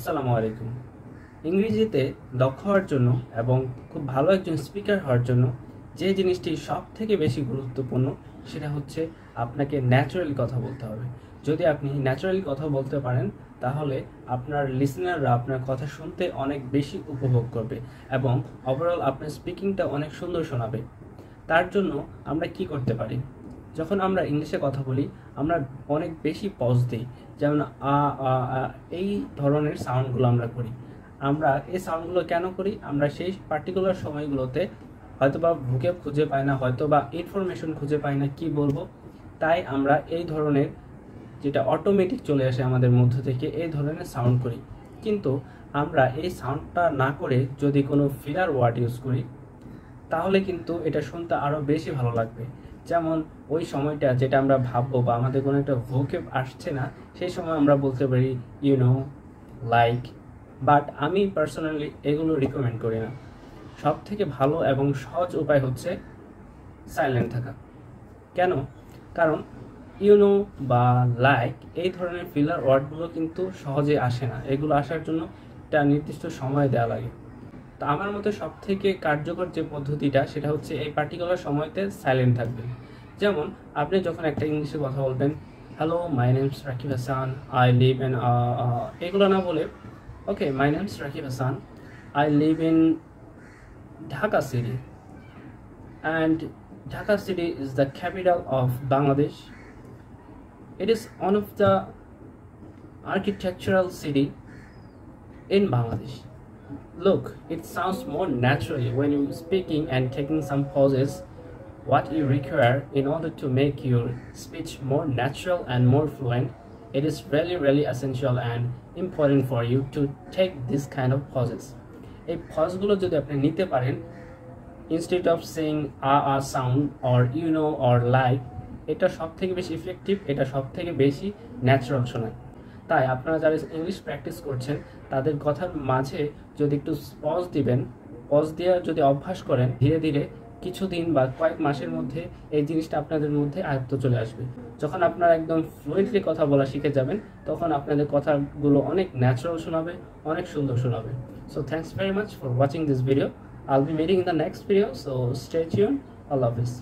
আসসালামু আলাইকুম। ইংরেজিতে দক্ষ হওয়ার জন্য এবং খুব ভালো একজন স্পিকার হওয়ার জন্য যে জিনিসটি সব থেকে বেশি গুরুত্বপূর্ণ সেটা হচ্ছে আপনাকে ন্যাচারালি কথা বলতে হবে। যদি আপনি ন্যাচারালি কথা বলতে পারেন তাহলে আপনার লিসেনাররা আপনার কথা শুনতে অনেক বেশি উপভোগ করবে এবং ওভারঅল আপনার স্পিকিংটা অনেক সুন্দর শোনাবে। তার জন্য আমরা কি করতে পারি? যখন আমরা ইংলিশে কথা বলি আমরা অনেক বেশি পজ দিই, যেমন এই ধরনের সাউন্ডগুলো আমরা করি। আমরা এই সাউন্ডগুলো কেন করি? আমরা সেই পার্টিকুলার সময়গুলোতে হয়তোবা ভোকেব খুঁজে পাই না, হয়তোবা ইনফরমেশন খুঁজে পাই না কি বলবো, তাই আমরা এই ধরনের যেটা অটোমেটিক চলে আসে আমাদের মধ্য থেকে এই ধরনের সাউন্ড করি। কিন্তু আমরা এই সাউন্ডটা না করে যদি কোনো ফিলার ওয়ার্ড ইউজ করি তাহলে কিন্তু এটা শুনতে আরও বেশি ভালো লাগবে। যেমন ওই সময়টা যেটা আমরা ভাববো বা আমাদের কোনো একটা ভোকেব আসছে না, সেই সময় আমরা বলতে পারি ইউনো, লাইক। বাট আমি পার্সোনালি এগুলো রিকমেন্ড করি না। সব থেকে ভালো এবং সহজ উপায় হচ্ছে সাইলেন্ট থাকা। কেন? কারণ ইউনো বা লাইক এই ধরনের ফিলার ওয়ার্ডগুলো কিন্তু সহজে আসে না, এগুলো আসার জন্য একটা নির্দিষ্ট সময় দেওয়া লাগে। তো আমার মতে সব থেকে কার্যকর যে পদ্ধতিটা সেটা হচ্ছে এই পার্টিকুলার সময়তে সাইলেন্ট থাকবেন। যেমন আপনি যখন একটা ইংলিশে কথা বলবেন, hello my name's Rakib Hasan, I live in, এগুলো না বলে okay my name's Rakib Hasan, I live in Dhaka city and Dhaka city is the capital of Bangladesh. It is one of the architectural city in Bangladesh. Look, it sounds more naturally when you're speaking and taking some pauses. What you require in order to make your speech more natural and more fluent, it is really essential and important for you to take this kind of pauses. এই পজগুলো যদি আপনি নিতে পারেন, instead of saying sound or you know or like, এটা সব থেকে বেশি effective, এটা সব থেকে বেশি ন্যাচারাল শোনায়। তাই আপনারা যারা ইংলিশ প্র্যাকটিস করছেন তাদের কথার মাঝে যদি একটু পজ দিবেন, পজ দিয়ে যদি অভ্যাস করেন, ধীরে ধীরে কিছুদিন বা কয়েক মাসের মধ্যে এই জিনিসটা আপনাদের মধ্যে আয়ত্ত চলে আসবে। যখন আপনারা একদম ফ্লুয়েন্টলি কথা বলা শিখে যাবেন তখন আপনাদের কথাগুলো অনেক ন্যাচারাল শোনাবে, অনেক সুন্দর শোনাবে। So thanks very much for watching this video. I'll be meeting in the next video, so stay tuned. I love this.